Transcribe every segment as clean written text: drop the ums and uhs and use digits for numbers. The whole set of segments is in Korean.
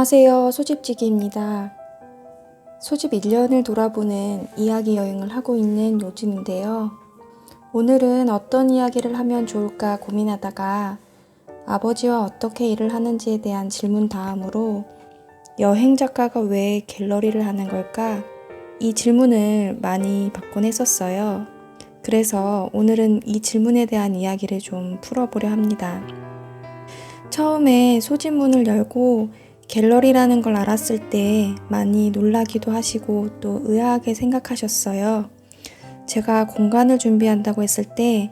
안녕하세요. 소집지기입니다. 소집 1년을 돌아보는 이야기 여행을 하고 있는 요즘인데요. 오늘은 어떤 이야기를 하면 좋을까 고민하다가 아버지와 어떻게 일을 하는지에 대한 질문 다음으로 여행 작가가 왜 갤러리를 하는 걸까? 이 질문을 많이 받곤 했었어요. 그래서 오늘은 이 질문에 대한 이야기를 좀 풀어보려 합니다. 처음에 소집문을 열고 갤러리라는 걸 알았을 때 많이 놀라기도 하시고 또 의아하게 생각하셨어요. 제가 공간을 준비한다고 했을 때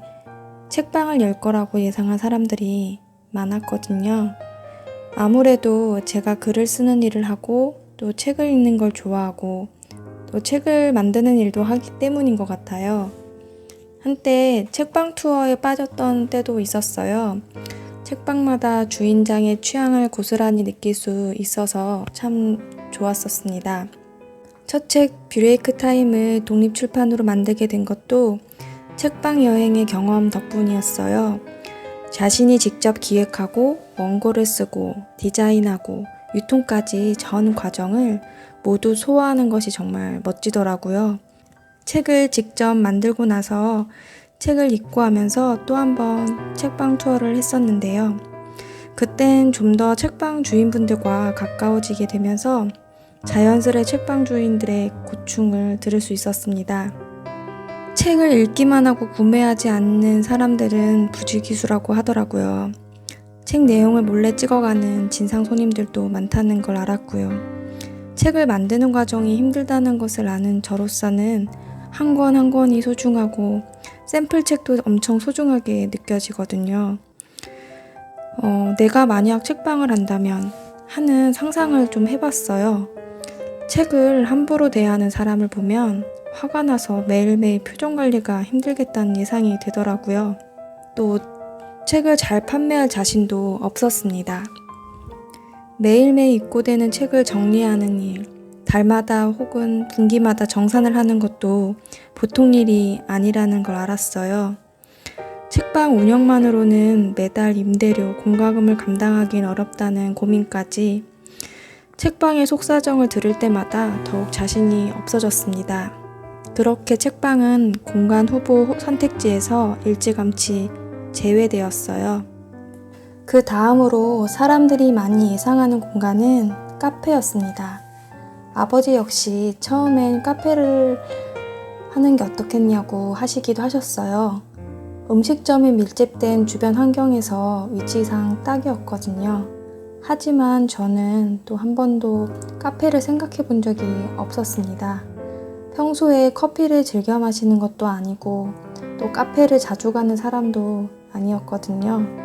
책방을 열 거라고 예상한 사람들이 많았거든요. 아무래도 제가 글을 쓰는 일을 하고 또 책을 읽는 걸 좋아하고 또 책을 만드는 일도 하기 때문인 것 같아요. 한때 책방 투어에 빠졌던 때도 있었어요. 책방마다 주인장의 취향을 고스란히 느낄 수 있어서 참 좋았었습니다. 첫 책 브레이크 타임을 독립출판으로 만들게 된 것도 책방 여행의 경험 덕분이었어요. 자신이 직접 기획하고 원고를 쓰고 디자인하고 유통까지 전 과정을 모두 소화하는 것이 정말 멋지더라고요. 책을 직접 만들고 나서 책을 입고하면서 또 한 번 책방 투어를 했었는데요. 그땐 좀 더 책방 주인분들과 가까워지게 되면서 자연스레 책방 주인들의 고충을 들을 수 있었습니다. 책을 읽기만 하고 구매하지 않는 사람들은 부지기수라고 하더라고요. 책 내용을 몰래 찍어가는 진상 손님들도 많다는 걸 알았고요. 책을 만드는 과정이 힘들다는 것을 아는 저로서는 한 권 한 권이 소중하고 샘플책도 엄청 소중하게 느껴지거든요. 내가 만약 책방을 한다면 하는 상상을 좀 해봤어요. 책을 함부로 대하는 사람을 보면 화가 나서 매일매일 표정 관리가 힘들겠다는 예상이 되더라고요. 또 책을 잘 판매할 자신도 없었습니다. 매일매일 입고되는 책을 정리하는 일, 달마다 혹은 분기마다 정산을 하는 것도 보통 일이 아니라는 걸 알았어요. 책방 운영만으로는 매달 임대료, 공과금을 감당하긴 어렵다는 고민까지 책방의 속사정을 들을 때마다 더욱 자신이 없어졌습니다. 그렇게 책방은 공간 후보 선택지에서 일찌감치 제외되었어요. 그 다음으로 사람들이 많이 예상하는 공간은 카페였습니다. 아버지 역시 처음엔 카페를 하는 게 어떻겠냐고 하시기도 하셨어요. 음식점이 밀집된 주변 환경에서 위치상 딱이었거든요. 하지만 저는 또 한 번도 카페를 생각해 본 적이 없었습니다. 평소에 커피를 즐겨 마시는 것도 아니고 또 카페를 자주 가는 사람도 아니었거든요.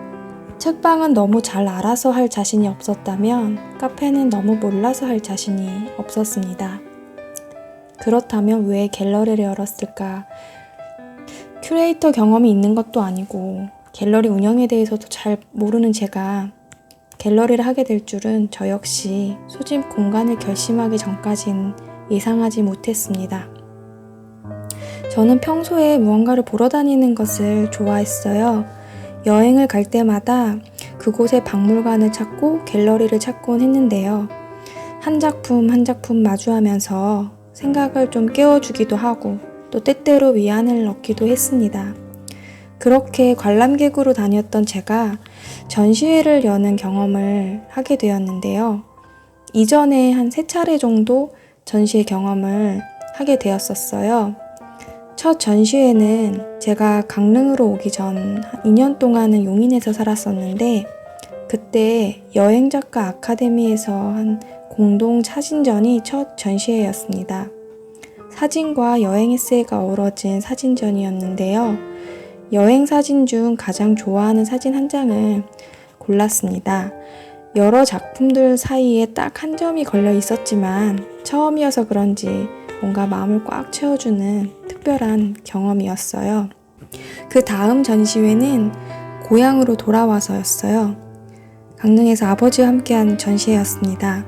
책방은 너무 잘 알아서 할 자신이 없었다면 카페는 너무 몰라서 할 자신이 없었습니다. 그렇다면 왜 갤러리를 열었을까? 큐레이터 경험이 있는 것도 아니고 갤러리 운영에 대해서도 잘 모르는 제가 갤러리를 하게 될 줄은 저 역시 소집 공간을 결심하기 전까진 예상하지 못했습니다. 저는 평소에 무언가를 보러 다니는 것을 좋아했어요. 여행을 갈 때마다 그곳의 박물관을 찾고 갤러리를 찾곤 했는데요. 한 작품 한 작품 마주하면서 생각을 좀 깨워주기도 하고 또 때때로 위안을 얻기도 했습니다. 그렇게 관람객으로 다녔던 제가 전시회를 여는 경험을 하게 되었는데요. 이전에 한 3차례 정도 전시회 경험을 하게 되었었어요. 첫 전시회는 제가 강릉으로 오기 전 2년 동안은 용인에서 살았었는데 그때 여행작가 아카데미에서 한 공동 사진전이 첫 전시회였습니다. 사진과 여행 에세이가 어우러진 사진전이었는데요. 여행 사진 중 가장 좋아하는 사진 한 장을 골랐습니다. 여러 작품들 사이에 딱 한 점이 걸려 있었지만 처음이어서 그런지 뭔가 마음을 꽉 채워주는 특별한 경험이었어요. 그 다음 전시회는 고향으로 돌아와서였어요. 강릉에서 아버지와 함께한 전시회였습니다.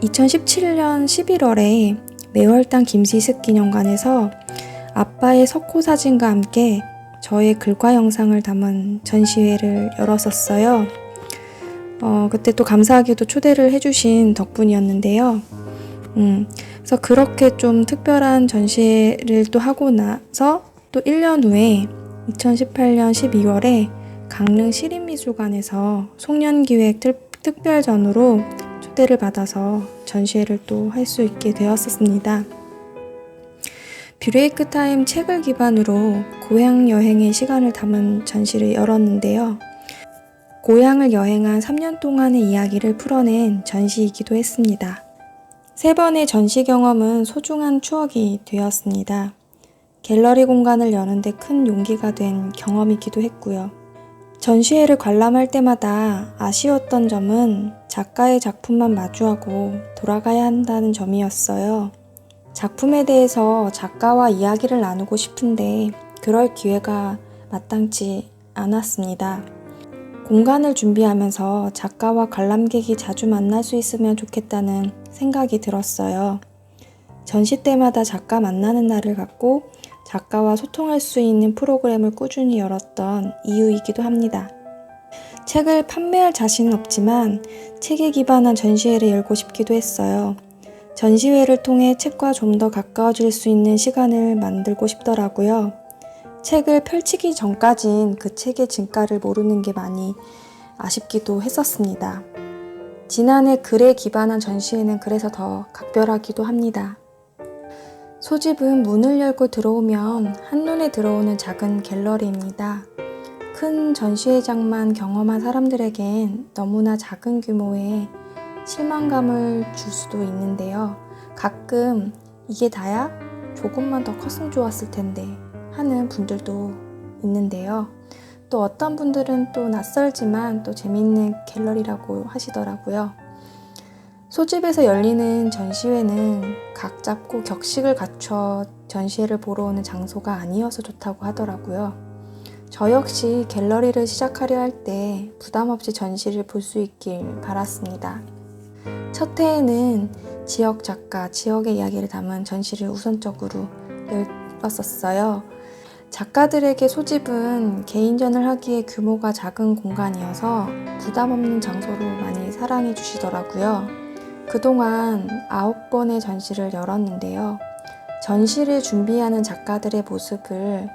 2017년 11월에 매월당 김시습 기념관에서 아빠의 석호 사진과 함께 저의 글과 영상을 담은 전시회를 열었었어요. 그때 또 감사하게도 초대를 해주신 덕분이었는데요. 그래서 그렇게 좀 특별한 전시회를 또 하고 나서 또 1년 후에 2018년 12월에 강릉 시립미술관에서 송년기획 특별전으로 초대를 받아서 전시회를 또 할 수 있게 되었었습니다. 브레이크 타임 책을 기반으로 고향 여행의 시간을 담은 전시를 열었는데요. 고향을 여행한 3년 동안의 이야기를 풀어낸 전시이기도 했습니다. 3번의 전시 경험은 소중한 추억이 되었습니다. 갤러리 공간을 여는데 큰 용기가 된 경험이기도 했고요. 전시회를 관람할 때마다 아쉬웠던 점은 작가의 작품만 마주하고 돌아가야 한다는 점이었어요. 작품에 대해서 작가와 이야기를 나누고 싶은데 그럴 기회가 마땅치 않았습니다. 공간을 준비하면서 작가와 관람객이 자주 만날 수 있으면 좋겠다는 생각이 들었어요. 전시 때마다 작가 만나는 날을 갖고 작가와 소통할 수 있는 프로그램을 꾸준히 열었던 이유이기도 합니다. 책을 판매할 자신은 없지만 책에 기반한 전시회를 열고 싶기도 했어요. 전시회를 통해 책과 좀 더 가까워질 수 있는 시간을 만들고 싶더라고요. 책을 펼치기 전까진 그 책의 진가를 모르는 게 많이 아쉽기도 했었습니다. 지난해 글에 기반한 전시회는 그래서 더 각별하기도 합니다. 소집은 문을 열고 들어오면 한눈에 들어오는 작은 갤러리입니다. 큰 전시회장만 경험한 사람들에겐 너무나 작은 규모의 실망감을 줄 수도 있는데요. 가끔 이게 다야? 조금만 더 컸으면 좋았을 텐데 하는 분들도 있는데요. 또 어떤 분들은 또 낯설지만 또 재미있는 갤러리라고 하시더라고요. 소집에서 열리는 전시회는 각 잡고 격식을 갖춰 전시회를 보러 오는 장소가 아니어서 좋다고 하더라고요. 저 역시 갤러리를 시작하려 할 때 부담 없이 전시를 볼 수 있길 바랐습니다. 첫 해에는 지역 작가, 지역의 이야기를 담은 전시를 우선적으로 열었었어요. 작가들에게 소집은 개인전을 하기에 규모가 작은 공간이어서 부담 없는 장소로 많이 사랑해 주시더라고요. 그동안 9번의 전시를 열었는데요. 전시를 준비하는 작가들의 모습을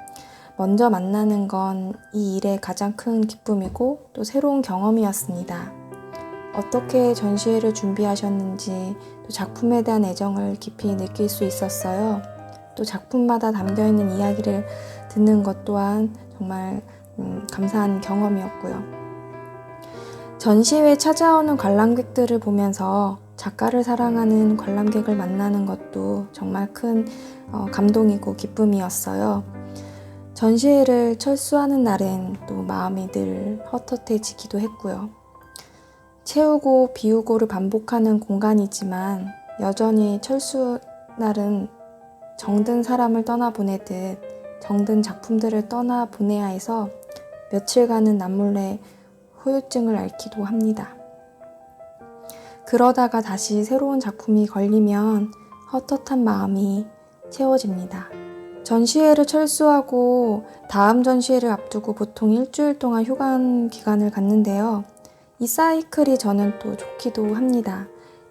먼저 만나는 건 이 일의 가장 큰 기쁨이고 또 새로운 경험이었습니다. 어떻게 전시회를 준비하셨는지 또 작품에 대한 애정을 깊이 느낄 수 있었어요. 또 작품마다 담겨있는 이야기를 듣는 것 또한 정말 감사한 경험이었고요. 전시회에 찾아오는 관람객들을 보면서 작가를 사랑하는 관람객을 만나는 것도 정말 큰 감동이고 기쁨이었어요. 전시회를 철수하는 날엔 또 마음이 늘 헛헛해지기도 했고요. 채우고 비우고를 반복하는 공간이지만 여전히 철수 날은 정든 사람을 떠나보내듯 정든 작품들을 떠나보내야 해서 며칠간은 남몰래 후유증을 앓기도 합니다. 그러다가 다시 새로운 작품이 걸리면 헛헛한 마음이 채워집니다. 전시회를 철수하고 다음 전시회를 앞두고 보통 일주일 동안 휴관 기간을 갖는데요. 이 사이클이 저는 또 좋기도 합니다.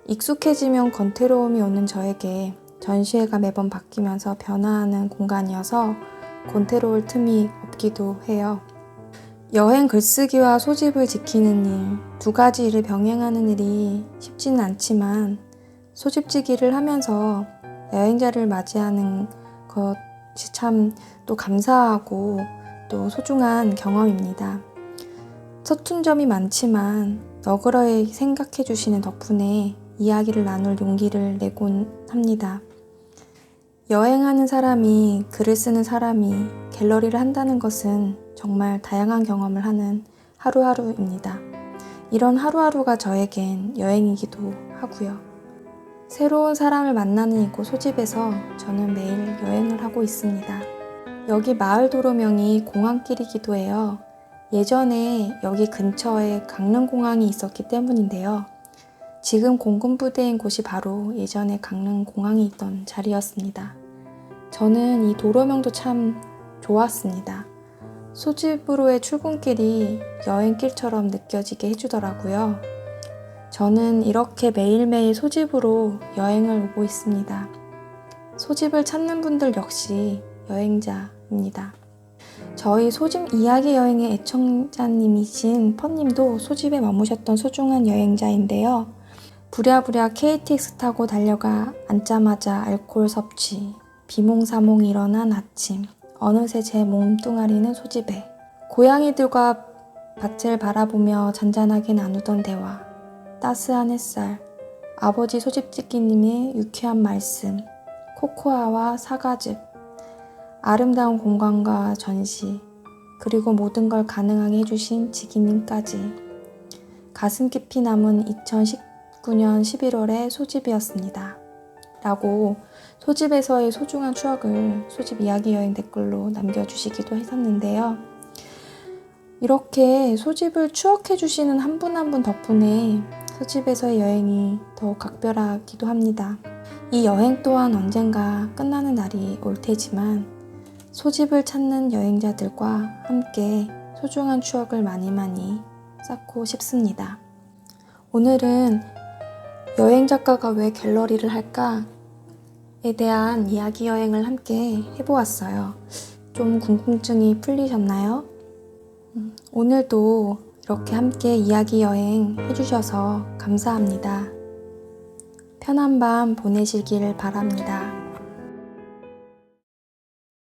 익숙해지면 권태로움이 오는 저에게 전시회가 매번 바뀌면서 변화하는 공간이어서 권태로울 틈이 없기도 해요. 여행 글쓰기와 소집을 지키는 일, 두 가지 일을 병행하는 일이 쉽지는 않지만 소집지기를 하면서 여행자를 맞이하는 것이 참 또 감사하고 또 소중한 경험입니다. 서툰 점이 많지만 너그러이 생각해 주시는 덕분에 이야기를 나눌 용기를 내곤 합니다. 여행하는 사람이, 글을 쓰는 사람이 갤러리를 한다는 것은 정말 다양한 경험을 하는 하루하루입니다. 이런 하루하루가 저에겐 여행이기도 하고요. 새로운 사람을 만나는 이곳 소집에서 저는 매일 여행을 하고 있습니다. 여기 마을 도로명이 공항길이기도 해요. 예전에 여기 근처에 강릉공항이 있었기 때문인데요. 지금 공군부대인 곳이 바로 예전에 강릉공항이 있던 자리였습니다. 저는 이 도로명도 참 좋았습니다. 소집으로의 출근길이 여행길처럼 느껴지게 해주더라고요. 저는 이렇게 매일매일 소집으로 여행을 오고 있습니다. 소집을 찾는 분들 역시 여행자입니다. 저희 소집 이야기 여행의 애청자님이신 펀님도 소집에 머무셨던 소중한 여행자인데요. 부랴부랴 KTX 타고 달려가 앉자마자 알코올 섭취, 비몽사몽 일어난 아침, 어느새 제 몸뚱아리는 소집에 고양이들과 밭을 바라보며 잔잔하게 나누던 대화, 따스한 햇살, 아버지 소집지기님의 유쾌한 말씀, 코코아와 사과즙, 아름다운 공간과 전시, 그리고 모든 걸 가능하게 해주신 지기님까지 가슴 깊이 남은 2019년 11월의 소집이었습니다. 라고 소집에서의 소중한 추억을 소집 이야기 여행 댓글로 남겨주시기도 했었는데요. 이렇게 소집을 추억해주시는 한 분 한 분 덕분에 소집에서의 여행이 더욱 각별하기도 합니다. 이 여행 또한 언젠가 끝나는 날이 올 테지만 소집을 찾는 여행자들과 함께 소중한 추억을 많이 쌓고 싶습니다. 오늘은 여행 작가가 왜 갤러리를 할까에 대한 이야기 여행을 함께 해보았어요. 좀 궁금증이 풀리셨나요? 오늘도 이렇게 함께 이야기 여행 해주셔서 감사합니다. 편한 밤 보내시길 바랍니다.